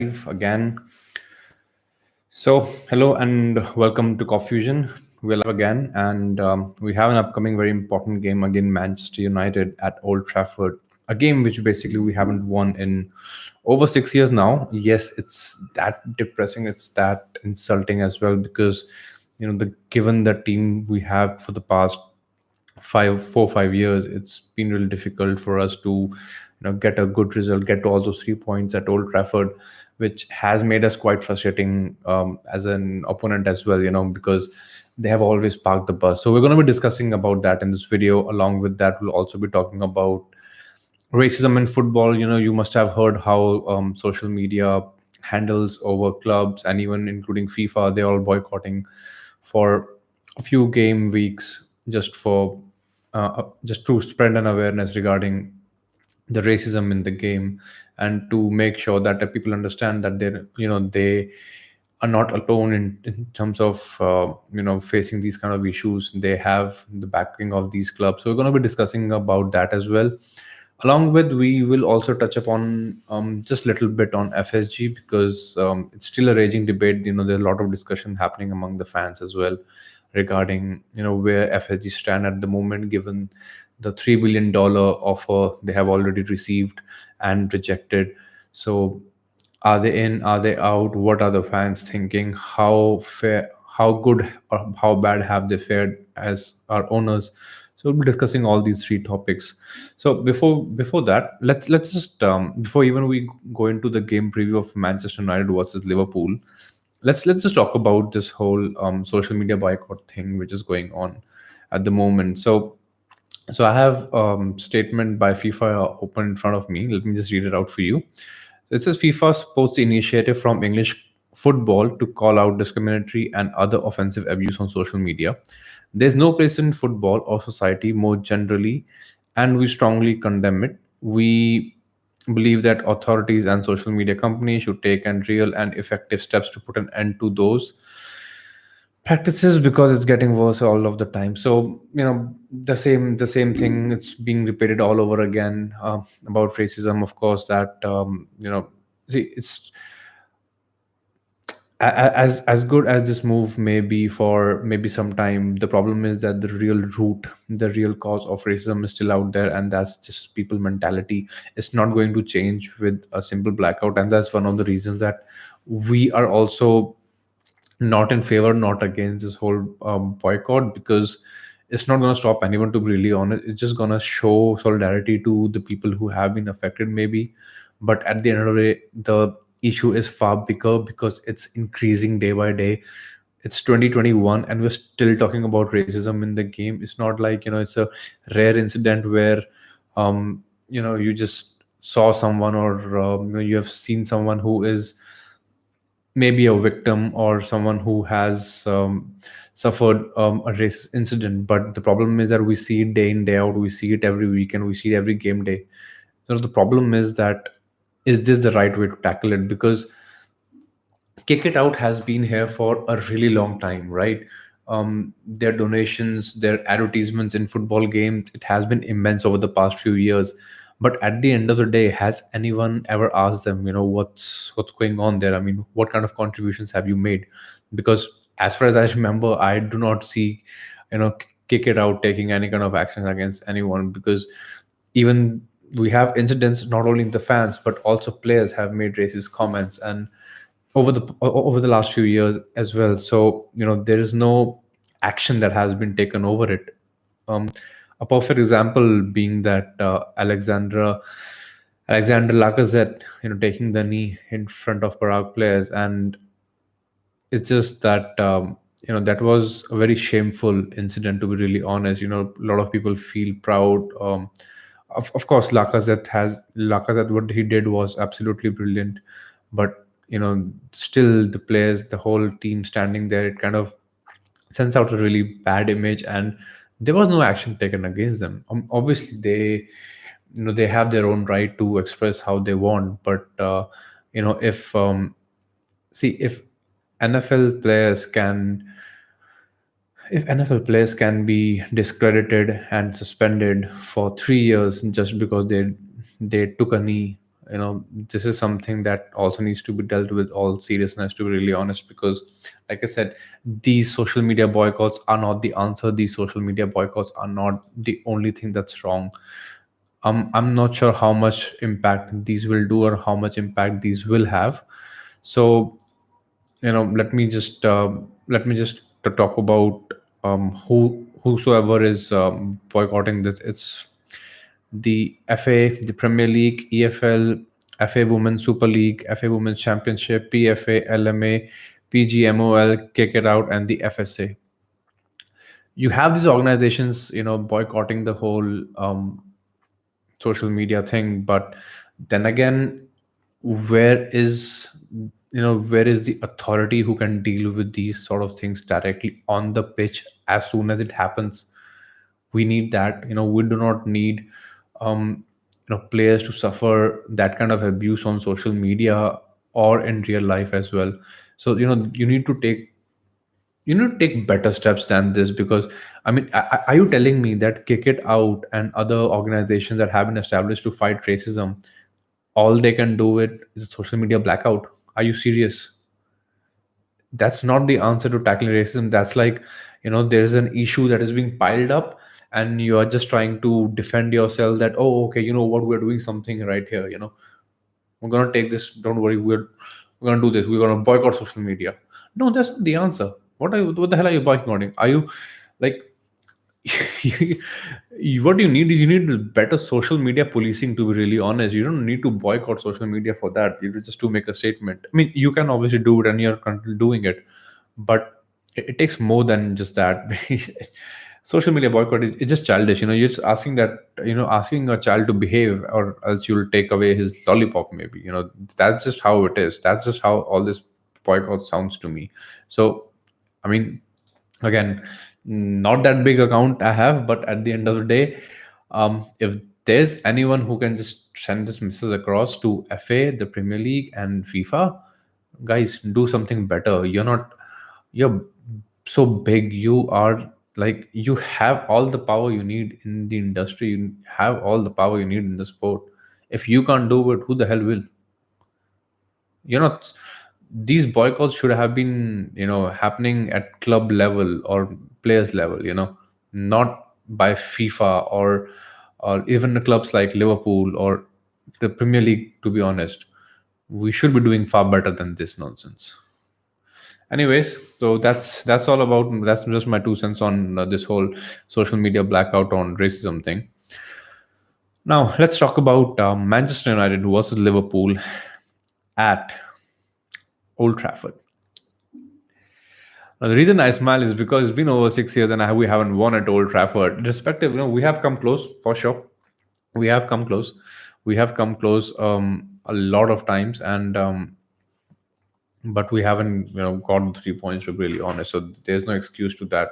live again. So, hello and welcome to Coffee Fusion. We're live again, and we have an upcoming very important game again, Manchester United at Old Trafford. A game which basically we haven't won in over 6 years now. Yes, it's that depressing. It's that insulting as well because the given the team we have for the past 5 4 5 years, it's been really difficult for us to get a good result, get to all those 3 points at Old Trafford, which has made us quite frustrating as an opponent as well, because they have always parked the bus. So we're going to be discussing about that in this video. Along with that, we'll also be talking about racism in football. You must have heard how social media handles over clubs, and even including FIFA, they're all boycotting for a few game weeks just to spread an awareness regarding the racism in the game, and to make sure that the people understand that they are not alone in terms of facing these kind of issues. They have the backing of these clubs. So we're going to be discussing about that as well. Along with, we will also touch upon just a little bit on FSG, because it's still a raging debate. There's a lot of discussion happening among the fans as well regarding where FSG stand at the moment, given the $3 billion offer they have already received and rejected. So are they in? Are they out? What are the fans thinking? How fair? How good or how bad have they fared as our owners? So we'll be discussing all these three topics. So before that, let's just before even we go into the game preview of Manchester United versus Liverpool, let's just talk about this whole social media boycott thing which is going on at the moment. So I have statement by FIFA open in front of me. Let me just read it out for you. It says FIFA supports the initiative from English football to call out discriminatory and other offensive abuse on social media. There's no place in football or society more generally, and we strongly condemn it. We believe that authorities and social media companies should take and real and effective steps to put an end to those practices, because it's getting worse all of the time. So the same thing, it's being repeated all over again about racism. Of course, that see, it's as good as this move may be for maybe some time. The problem is that the real root, the real cause of racism is still out there, and that's just people mentality. It's not going to change with a simple blackout, and that's one of the reasons that we are also not in favor, not against this whole boycott, because it's not going to stop anyone, to be really honest. It's just going to show solidarity to the people who have been affected, maybe. But at the end of the day, the issue is far bigger because it's increasing day by day. It's 2021 and we're still talking about racism in the game. It's not like, it's a rare incident where, you just saw someone, or you have seen someone who is maybe a victim, or someone who has suffered a racist incident. But the problem is that we see it day in day out, we see it every weekend, we see it every game day. So the problem is that, is this the right way to tackle it? Because Kick It Out has been here for a really long time, right? Their donations, their advertisements in football games, it has been immense over the past few years. But at the end of the day, has anyone ever asked them, what's going on there? I mean, what kind of contributions have you made? Because as far as I remember, I do not see, Kick It Out taking any kind of action against anyone, because even we have incidents, not only the fans but also players have made racist comments, and over the last few years as well. So there is no action that has been taken over it. um, a perfect example being that Alexander Lacazette, taking the knee in front of Prague players. And it's just that that was a very shameful incident, to be really honest. A lot of people feel proud. Of course, Lacazette, what he did was absolutely brilliant. But still, the players, the whole team standing there, it kind of sends out a really bad image, and there was no action taken against them. Obviously, they have their own right to express how they want. But if if NFL players can if NFL players can be discredited and suspended for 3 years just because they took a knee This is something that also needs to be dealt with all seriousness, to be really honest, because like I said, these social media boycotts are not the answer. These social media boycotts are not the only thing that's wrong. I'm not sure how much impact these will do or how much impact these will have. So let me just talk about whosoever is boycotting this. It's the FA, the Premier League, EFL, FA Women's Super League, FA Women's Championship, PFA, LMA, PGMOL, Kick It Out, and the FSA. You have these organizations, boycotting the whole social media thing, but then again, where is the authority who can deal with these sort of things directly on the pitch as soon as it happens? We need that. We do not need players to suffer that kind of abuse on social media or in real life as well. So you need to take better steps than this, because I mean, are you telling me that Kick It Out and other organizations that have been established to fight racism, all they can do it is a social media blackout? Are you serious? That's not the answer to tackling racism. That's like, there's an issue that is being piled up, and you are just trying to defend yourself that, oh, okay, you know what, we're doing something right here. We're gonna take this. Don't worry, we're gonna do this. We're gonna boycott social media. No, that's not the answer. What the hell are you boycotting? Are you like what you need is you need better social media policing, to be really honest. You don't need to boycott social media for that. You just to make a statement. I mean, you can obviously do it and you're currently doing it, but it takes more than just that. Social media boycott is it's just childish. You're just asking a child to behave, or else you'll take away his lollipop, maybe. That's just how it is. That's just how all this boycott sounds to me. So I mean, again, not that big account I have, but at the end of the day, if there's anyone who can just send this message across to FA, the Premier League, and FIFA, guys, do something better. You're so big. You are like, you have all the power you need in the industry. You have all the power you need in the sport. If you can't do it, who the hell will? These boycotts should have been happening at club level or players level, not by FIFA, or even the clubs like Liverpool or the Premier League. To be honest, we should be doing far better than this nonsense. Anyways, so that's all about. That's just my 2 cents on this whole social media blackout on racism thing. Now let's talk about Manchester United versus Liverpool at Old Trafford. Now, the reason I smile is because it's been over 6 years and we haven't won at Old Trafford. Respective, we have come close for sure. We have come close. We have come close a lot of times, and but we haven't got the 3 points, to be really honest. So there's no excuse to that.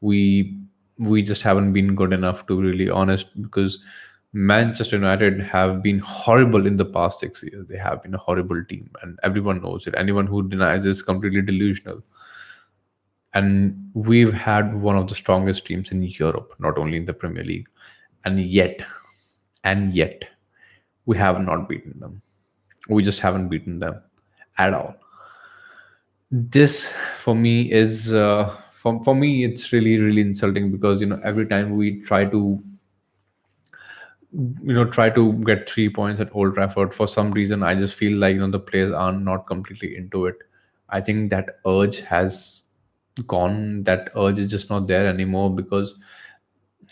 We we just haven't been good enough, to be really honest, because Manchester United have been horrible in the past 6 years. They have been a horrible team, and everyone knows it. Anyone who denies this is completely delusional. And we've had one of the strongest teams in Europe, not only in the Premier League, and yet we have not beaten them. We just haven't beaten them at all. This for me is for me it's really really insulting, because every time we try to get 3 points at Old Trafford, for some reason I just feel like the players are not completely into it. I think that urge has gone. That urge is just not there anymore, because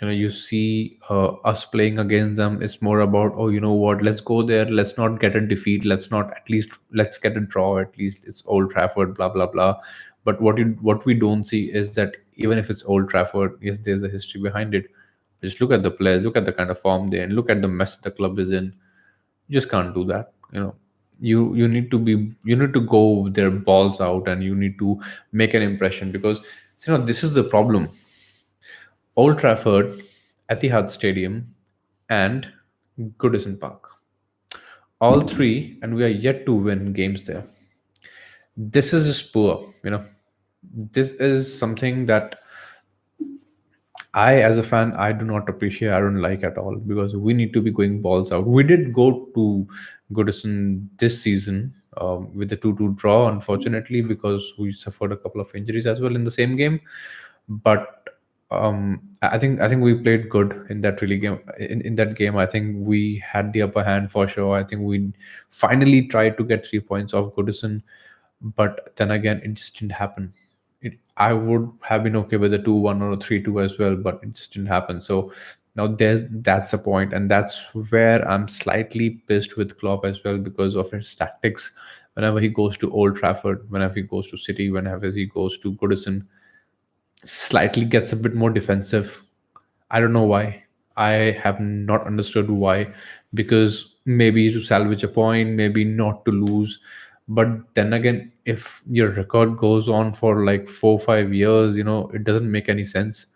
you see us playing against them. It's more about, oh, you know what, let's go there, let's not get a defeat, let's get a draw, at least it's Old Trafford, blah blah blah. But what we don't see is that even if it's Old Trafford, yes, there's a history behind it. Just look at the players, look at the kind of form they're in, look at the mess the club is in. You just can't do that. You need to go with their balls out, and you need to make an impression, because this is the problem. Old Trafford, Etihad Stadium, and Goodison Park. All three, and we are yet to win games there. This is just poor. This is something that As a fan, I do not appreciate, I don't like at all, because we need to be going balls out. We did go to Goodison this season with the 2-2 draw, unfortunately, because we suffered a couple of injuries as well in the same game. But I think we played good in that really game. In that game, I think we had the upper hand for sure. I think we finally tried to get 3 points off Goodison, but then again, it just didn't happen. I would have been okay with a 2-1 or a 3-2 as well, but it just didn't happen. So now that's the point, and that's where I'm slightly pissed with Klopp as well, because of his tactics. Whenever he goes to Old Trafford, whenever he goes to City, whenever he goes to Goodison, slightly gets a bit more defensive. I don't know why. I have not understood why. Because maybe to salvage a point, maybe not to lose. But then again, if your record goes on for like 4 5 years, it doesn't make any sense.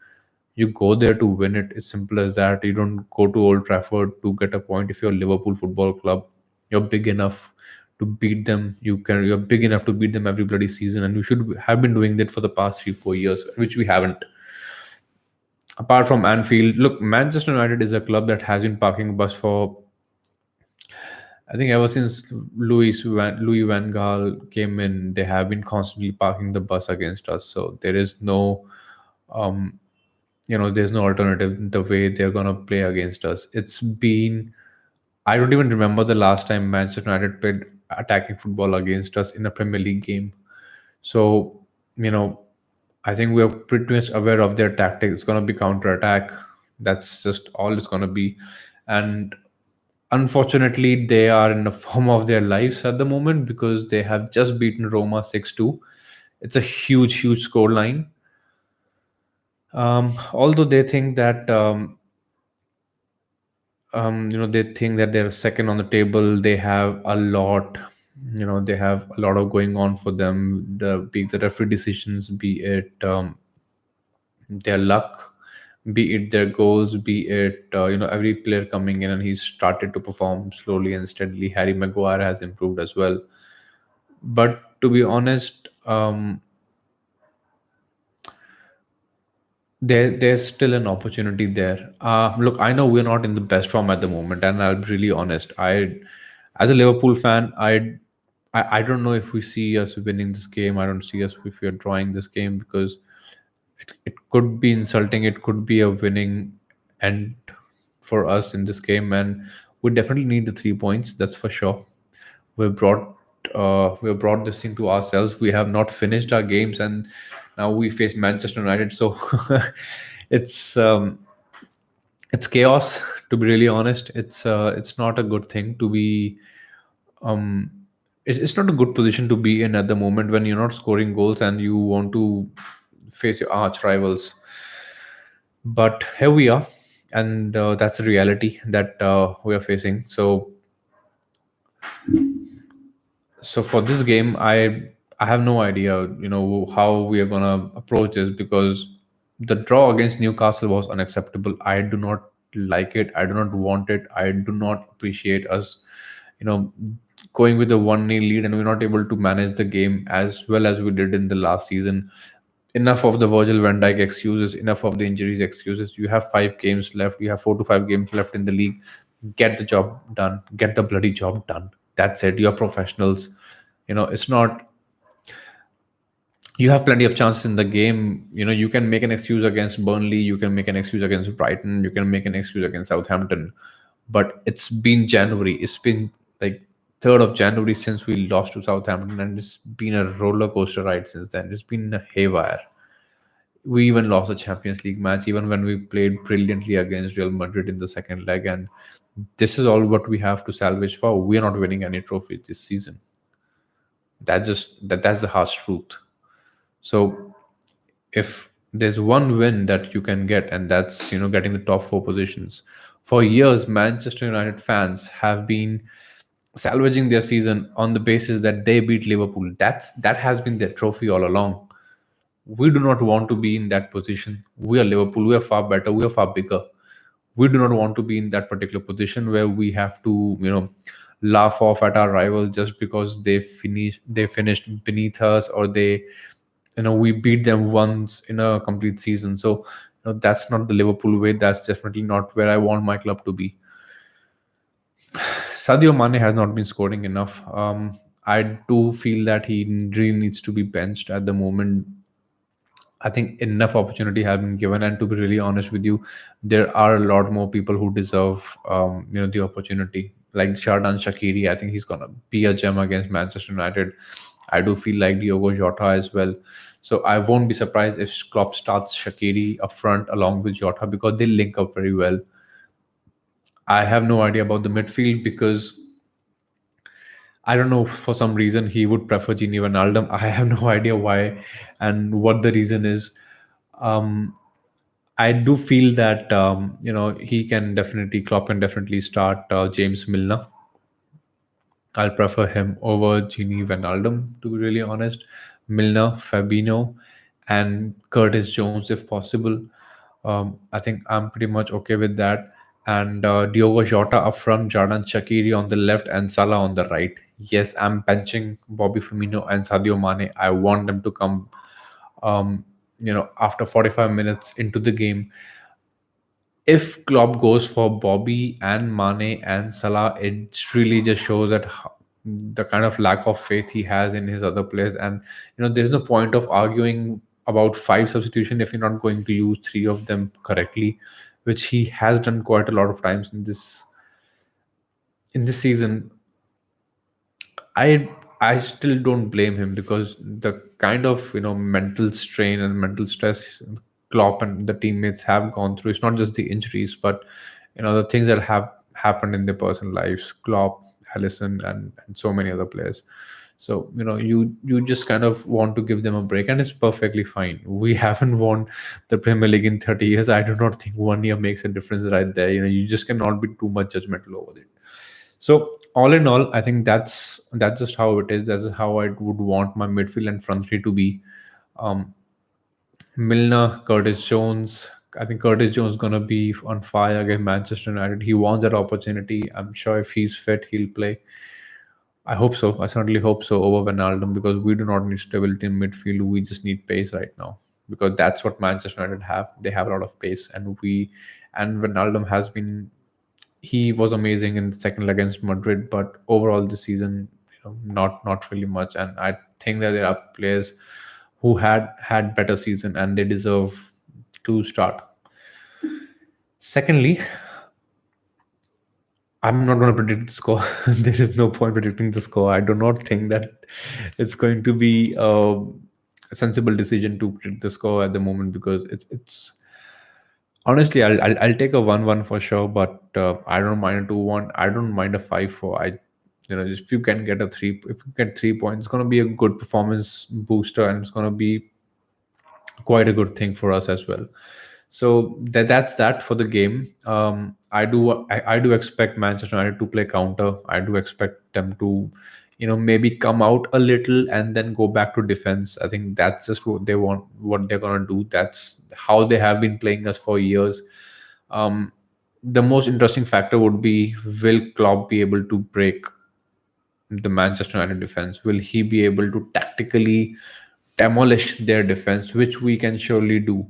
You go there to win it. It's simple as that. You don't go to Old Trafford to get a point. If you're Liverpool Football Club, you're big enough to beat them. You're big enough to beat them every bloody season, and you should have been doing that for the past 3 4 years, which we haven't. Apart from Anfield, look, Manchester United is a club that has been parking bus for, I think, ever since Louis Van Gaal came in. They have been constantly parking the bus against us. So there is no, um, there's no alternative the way they're gonna play against us. It's been, I don't even remember the last time Manchester United played attacking football against us in a Premier League game. So, you know, I think we are pretty much aware of their tactics. It's going to be counter attack. That's just all it's going to be. And unfortunately, they are in the form of their lives at the moment, because they have just beaten Roma 6-2. It's a huge, huge score line. Although they think that, they think that they're second on the table. They have a lot, they have a lot of going on for them. Be it the referee decisions, be it their luck, be it their goals, be it every player coming in and he's started to perform slowly and steadily. Harry Maguire has improved as well. But to be honest, there's still an opportunity there. Look, I know we're not in the best form at the moment, and I'll be really honest. As a Liverpool fan, I don't know if we see us winning this game. I don't see us if we're drawing this game, because it could be insulting. It could be a winning end for us in this game, and we definitely need the 3 points. That's for sure. We brought this thing to ourselves. We have not finished our games, and now we face Manchester United. So it's um, it's chaos. To be really honest, it's not a good thing to be. Um, it's not a good position to be in at the moment, when you're not scoring goals and you want to face your arch rivals. But here we are, and that's the reality that we are facing. So for this game, I have no idea, how we are gonna approach this, because the draw against Newcastle was unacceptable. I do not like it. I do not want it. I do not appreciate us, you know going with a 1-0 lead, and we're not able to manage the game as well as we did in the last season. Enough of the Virgil van Dijk excuses, enough of the injuries excuses. You have 5 games left. You have 4 to 5 games left in the league. Get the job done. Get the bloody job done. That's it. You're professionals. It's not, you have plenty of chances in the game. You can make an excuse against Burnley, you can make an excuse against Brighton, you can make an excuse against Southampton. But it's been January. It's been like 3rd of January since we lost to Southampton, and it's been a roller coaster ride since then. It's been a haywire. We even lost a Champions League match, even when we played brilliantly against Real Madrid in the second leg. And this is all what we have to salvage for. We are not winning any trophies this season. That's the harsh truth. So if there's one win that you can get, and that's getting the top 4 positions. For years, Manchester United fans have been salvaging their season on the basis that they beat Liverpool. That has been their trophy all along. We do not want to be in that position. We are Liverpool. We are far better. We are far bigger. We do not want to be in that particular position where we have to laugh off at our rival just because they finished beneath us, or we beat them once in a complete season. So That's not the Liverpool way. That's definitely not where I want my club to be. Sadio Mane has not been scoring enough. I do feel that he really needs to be benched at the moment. I think enough opportunity have been given, and to be really honest with you, there are a lot more people who deserve, the opportunity. Like Shardan Shakiri, I think he's gonna be a gem against Manchester United. I do feel like Diogo Jota as well. So I won't be surprised if Klopp starts Shakiri up front along with Jota because they link up very well. I have no idea about the midfield because I don't know, for some reason he would prefer Gini Wijnaldum. I have no idea why and what the reason is. Um, I do feel that he can definitely Klopp can definitely start James Milner. I'll prefer him over Gini Wijnaldum, to be really honest. Milner, Fabinho, and Curtis Jones if possible. I think I'm pretty much okay with that. And Diogo Jota up front, Jordan Shaqiri on the left, and Salah on the right. Yes, I'm benching Bobby Firmino and Sadio Mane. I want them to come, after 45 minutes into the game. If Klopp goes for Bobby and Mane and Salah, it really just shows that the kind of lack of faith he has in his other players. And there's no point of arguing about five substitution if you're not going to use three of them correctly, which he has done quite a lot of times in this season. I still don't blame him because the kind of mental strain and mental stress Klopp and the teammates have gone through. It's not just the injuries, but the things that have happened in their personal lives. Klopp, Allison, and so many other players. So you just kind of want to give them a break, and it's perfectly fine. We haven't won the Premier League in 30 years. I do not think 1 year makes a difference right there. You just cannot be too much judgmental over it. So all in all, I think that's just how it is. That's how I would want my midfield and front three to be. Um, Milner, Curtis Jones. I think Curtis Jones gonna be on fire against Manchester United. He wants that opportunity. I'm sure if he's fit, he'll play. I hope so. I certainly hope so over Wijnaldum because we do not need stability in midfield. We just need pace right now because that's what Manchester United have. They have a lot of pace, and Wijnaldum has been he was amazing in the second leg against Madrid, but overall this season, not really much. And I think that there are players who had better season and they deserve to start. Secondly, I'm not going to predict the score. There is no point predicting the score. I do not think that it's going to be a sensible decision to predict the score at the moment because it's honestly, I'll take a 1-1 for sure, but I don't mind a 2-1. I don't mind a 5-4. If you can get if you get 3 points, it's gonna be a good performance booster, and it's gonna be quite a good thing for us as well. So that's that for the game. I do expect Manchester United to play counter. I do expect them to, maybe come out a little and then go back to defense. I think that's just what they want, what they're gonna do. That's how they have been playing us for years. Um, the most interesting factor would be, will Klopp be able to break the Manchester United defense? Will he be able to tactically demolish their defense, which we can surely do,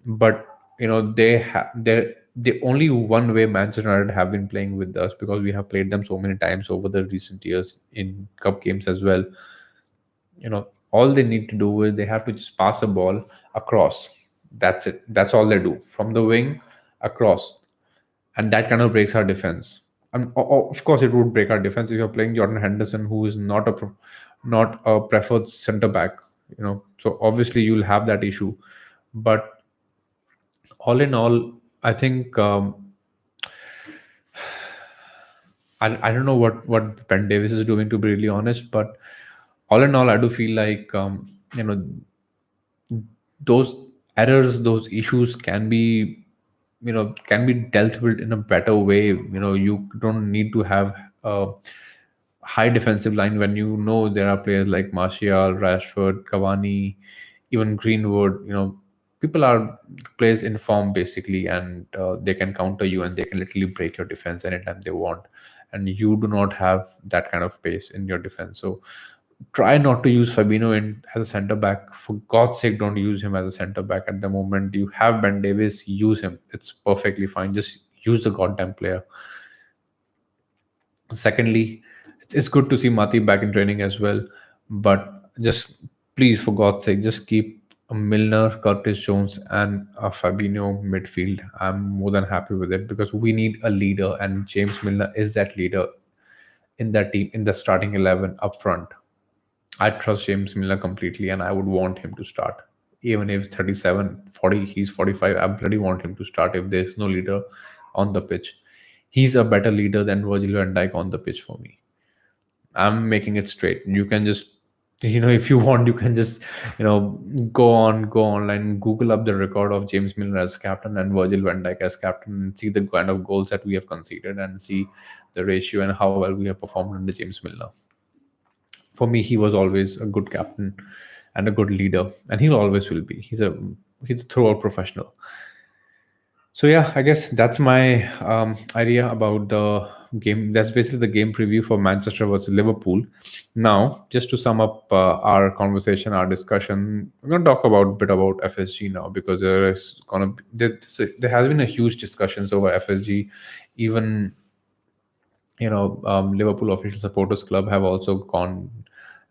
But they have they're the only one way Manchester United have been playing with us because we have played them so many times over the recent years in cup games as well. All they need to do is they have to just pass a ball across. That's it. That's all they do from the wing across, and that kind of breaks our defense. And of course, it would break our defense if you're playing Jordan Henderson, who is not a preferred center back. So obviously you'll have that issue. But all in all, I think I don't know what Ben Davis is doing, to be really honest. But all in all, I do feel like those errors, those issues can be dealt with in a better way. You don't need to have a high defensive line when there are players like Martial, Rashford, Cavani, even Greenwood. People are players in form basically, and they can counter you and they can literally break your defense anytime they want. And you do not have that kind of pace in your defense. So Try not to use Fabinho in as a center back. For God's sake, don't use him as a center back at the moment. You have Ben Davis, use him. It's perfectly fine. Just use the goddamn player. Secondly, it's good to see Mati back in training as well, but just please, for God's sake, just keep a Milner, Curtis Jones, and a Fabinho midfield. I'm more than happy with it because we need a leader, and James Milner is that leader in that team, in the starting 11 up front. I trust James Milner completely, and I would want him to start. Even if he's 37, 40, he's 45, I bloody want him to start if there's no leader on the pitch. He's a better leader than Virgil van Dijk on the pitch for me. I'm making it straight. You can just, if you want, you can just, go online, Google up the record of James Milner as captain and Virgil van Dijk as captain, and see the kind of goals that we have conceded, and see the ratio and how well we have performed under James Milner. For me, he was always a good captain and a good leader, and he always will be. He's a throughout professional. So yeah, I guess that's my idea about the game. That's basically the game preview for Manchester versus Liverpool. Now, just to sum up our conversation, our discussion, we're going to talk about a bit about FSG now, because there has been a huge discussions over FSG. Even Liverpool official supporters club have also gone,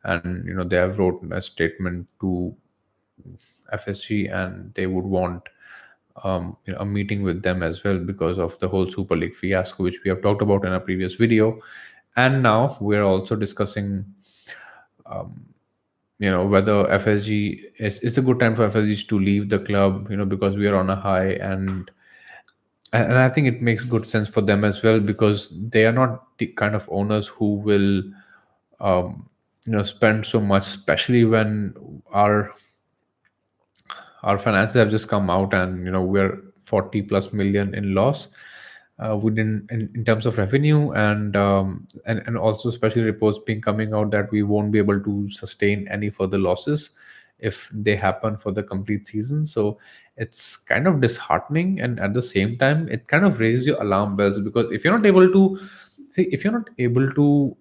and they have wrote a statement to FSG, and they would want a meeting with them as well because of the whole Super League fiasco, which we have talked about in a previous video. And now we're also discussing, whether FSG is a good time for FSG to leave the club, because we are on a high, and I think it makes good sense for them as well, because they are not the kind of owners who will, spend so much, especially when our finances have just come out, and we're 40 plus million in loss, within in terms of revenue, and also especially reports being coming out that we won't be able to sustain any further losses if they happen for the complete season. So it's kind of disheartening, and at the same time it kind of raises your alarm bells, because if you're not able to see, if you're not able to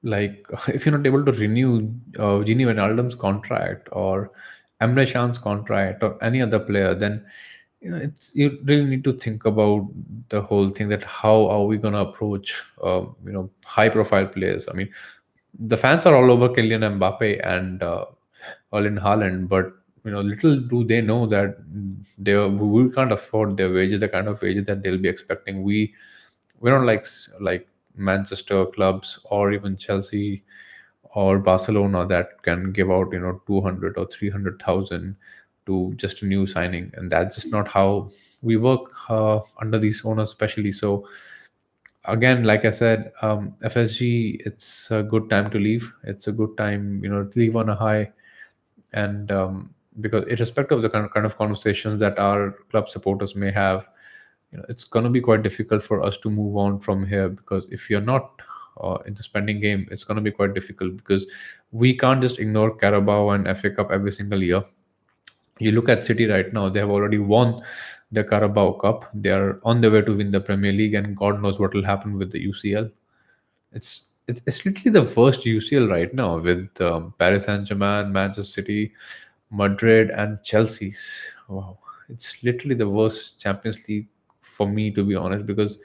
like if you're not able to renew Gini Wijnaldum's contract, or Emre Can's contract, or any other player, then you really need to think about the whole thing, that how are we going to approach high profile players. I mean, the fans are all over Kylian Mbappe and Erling Haaland, but little do they know that we can't afford their wages, the kind of wages that they'll be expecting. We don't like Manchester clubs, or even Chelsea or Barcelona, that can give out 200 or 300,000 to just a new signing, and that's just not how we work under these owners, especially. So again, like I said, FSG, it's a good time to leave. It's a good time, to leave on a high, and because irrespective of the kind of conversations that our club supporters may have, it's going to be quite difficult for us to move on from here, because if you're not in the spending game, it's going to be quite difficult, because we can't just ignore Carabao and FA Cup every single year. You look at City right now; they have already won the Carabao Cup. They are on their way to win the Premier League, and God knows what will happen with the UCL. It's literally the worst UCL right now, with Paris Saint-Germain, Manchester City, Madrid, and Chelsea. Wow, it's literally the worst Champions League for me, to be honest, because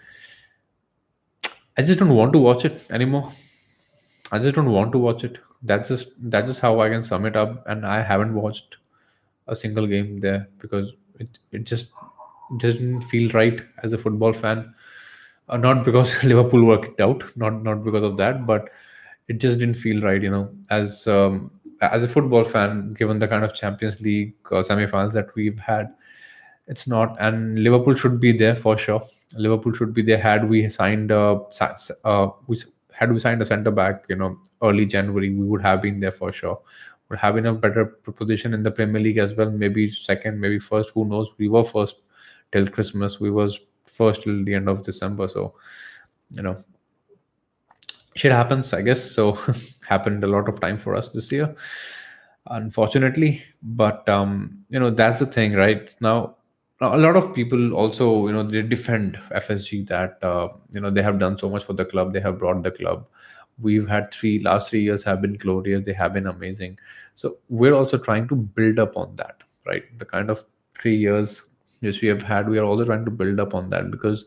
I just don't want to watch it anymore. I just don't want to watch it. That's just how I can sum it up. And I haven't watched a single game there, because it just didn't feel right as a football fan. Not because Liverpool were kicked out, not because of that, but it just didn't feel right, as a football fan, given the kind of Champions League semi-finals that we've had. It's not, and Liverpool should be there for sure. Liverpool should be there. Had we signed a centre back, early January, we would have been there for sure. Would have been a better position in the Premier League as well. Maybe second, maybe first. Who knows? We were first till Christmas. We was first till the end of December. So, you know, shit happens, I guess. So happened a lot of time for us this year, unfortunately. But that's the thing, right? Now a lot of people also, they defend FSG, that they have done so much for the club, they have brought the club We've had three last 3 years have been glorious, they have been amazing. So we're also trying to build up on that, right? The kind of 3 years which we have had, we are also trying to build up on that, because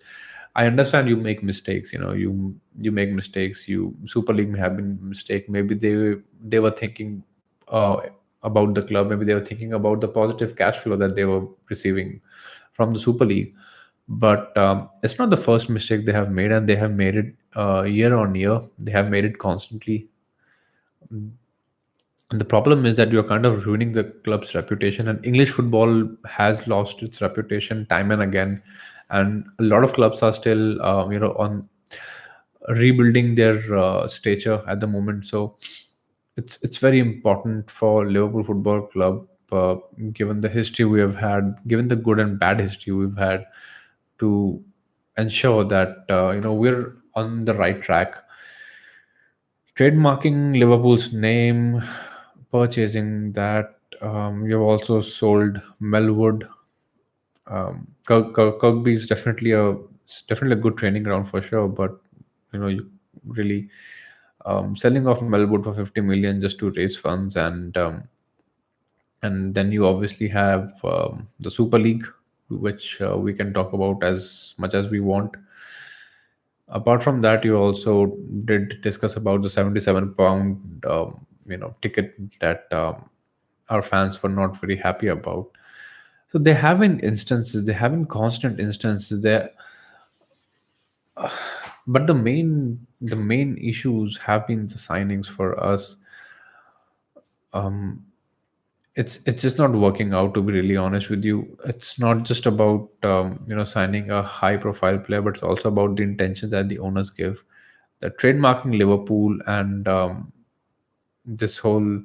I understand you make mistakes, you make mistakes. You Super League may have been mistake. Maybe they were thinking about the club. Maybe they were thinking about the positive cash flow that they were receiving from the Super League. But it's not the first mistake they have made, and they have made it year on year. They have made it constantly. And the problem is that you're kind of ruining the club's reputation, and English football has lost its reputation time and again. And a lot of clubs are still, on rebuilding their stature at the moment. So it's very important for Liverpool Football Club, given the history we have had, given the good and bad history we've had, to ensure that we're on the right track. Trademarking Liverpool's name, purchasing that. You've also sold Melwood. Kirkby is definitely a good training ground for sure, but you really selling off Melwood for 50 million just to raise funds, and then you obviously have the Super League, which we can talk about as much as we want. Apart from that, you also did discuss about the 77 pound ticket that our fans were not very happy about. So they have been instances, they have been constant instances there, but the main issues have been the signings for us. It's just not working out, to be really honest with you. It's not just about signing a high profile player, but it's also about the intention that the owners give. The trademarking Liverpool and this whole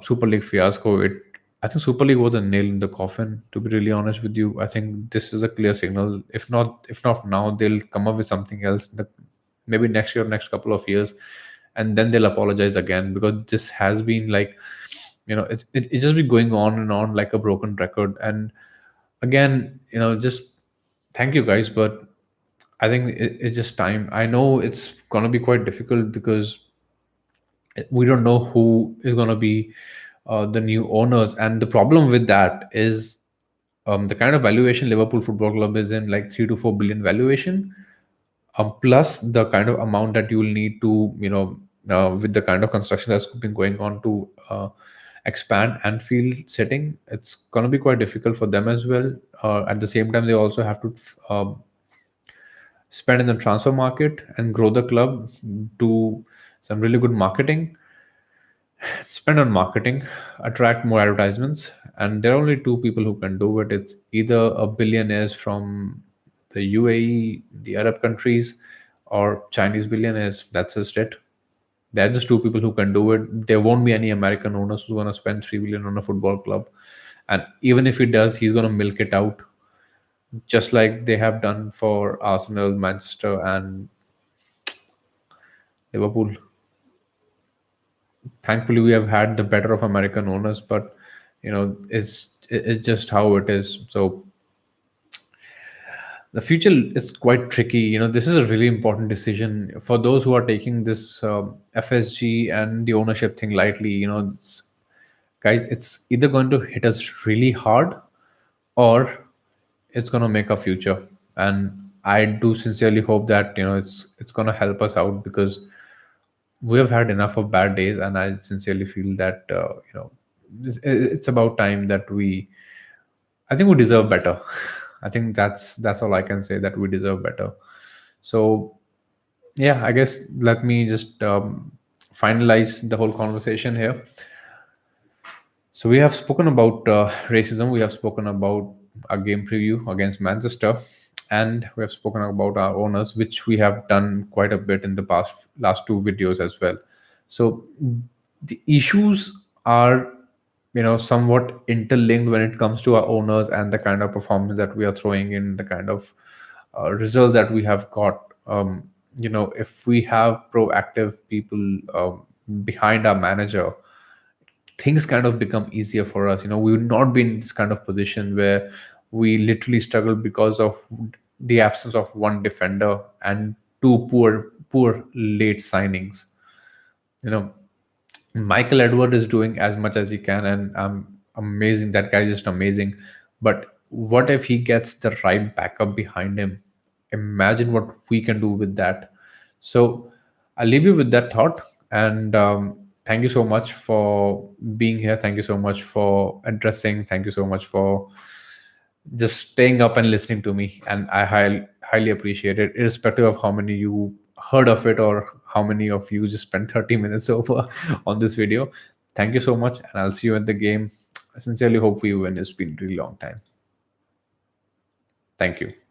Super League fiasco, I think Super League was a nail in the coffin, to be really honest with you. I think this is a clear signal. If not now, they'll come up with something else that maybe next year, next couple of years, and then they'll apologize again, because this has been like, it just be going on and on like a broken record. And again, just thank you guys, but I think it's just time. I know it's gonna be quite difficult, because we don't know who is gonna be the new owners, and the problem with that is the kind of valuation Liverpool Football Club is in, like 3 to 4 billion valuation, plus the kind of amount that you will need to, with the kind of construction that's been going on to expand and field setting, it's going to be quite difficult for them as well. At the same time, they also have to spend in the transfer market and grow the club, do some really good marketing, spend on marketing, attract more advertisements. And there are only two people who can do it. It's either a billionaires from the UAE, the Arab countries, or Chinese billionaires. That's just it. They're just two people who can do it. There won't be any American owners who's going to spend 3 billion on a football club. And even if he does, he's going to milk it out, just like they have done for Arsenal, Manchester, and Liverpool. Thankfully, we have had the better of American owners, but it's just how it is. So the future is quite tricky. This is a really important decision for those who are taking this FSG and the ownership thing lightly. Guys, it's either going to hit us really hard, or it's going to make a future. And I do sincerely hope that it's going to help us out, because we have had enough of bad days, and I sincerely feel that it's about time that I think we deserve better. I think that's all I can say, that we deserve better. So yeah, I guess let me just finalize the whole conversation here. So we have spoken about racism. We have spoken about a game preview against Manchester, and we have spoken about our owners, which we have done quite a bit in the past last two videos as well. So the issues are, somewhat interlinked when it comes to our owners and the kind of performance that we are throwing in, the kind of results that we have got. If we have proactive people behind our manager, things kind of become easier for us. We would not be in this kind of position where we literally struggle because of the absence of one defender and two poor poor late signings. You know, Michael Edward is doing as much as he can, and amazing. That guy is just amazing. But what if he gets the right backup behind him? Imagine what we can do with that. So I'll leave you with that thought. And thank you so much for being here. Thank you so much for addressing. Thank you so much for just staying up and listening to me. And I highly appreciate it, irrespective of how many you heard of it or how many of you just spent 30 minutes over on this video. Thank you so much, and I'll see you at the game. I sincerely hope we win. It's been a really long time. Thank you.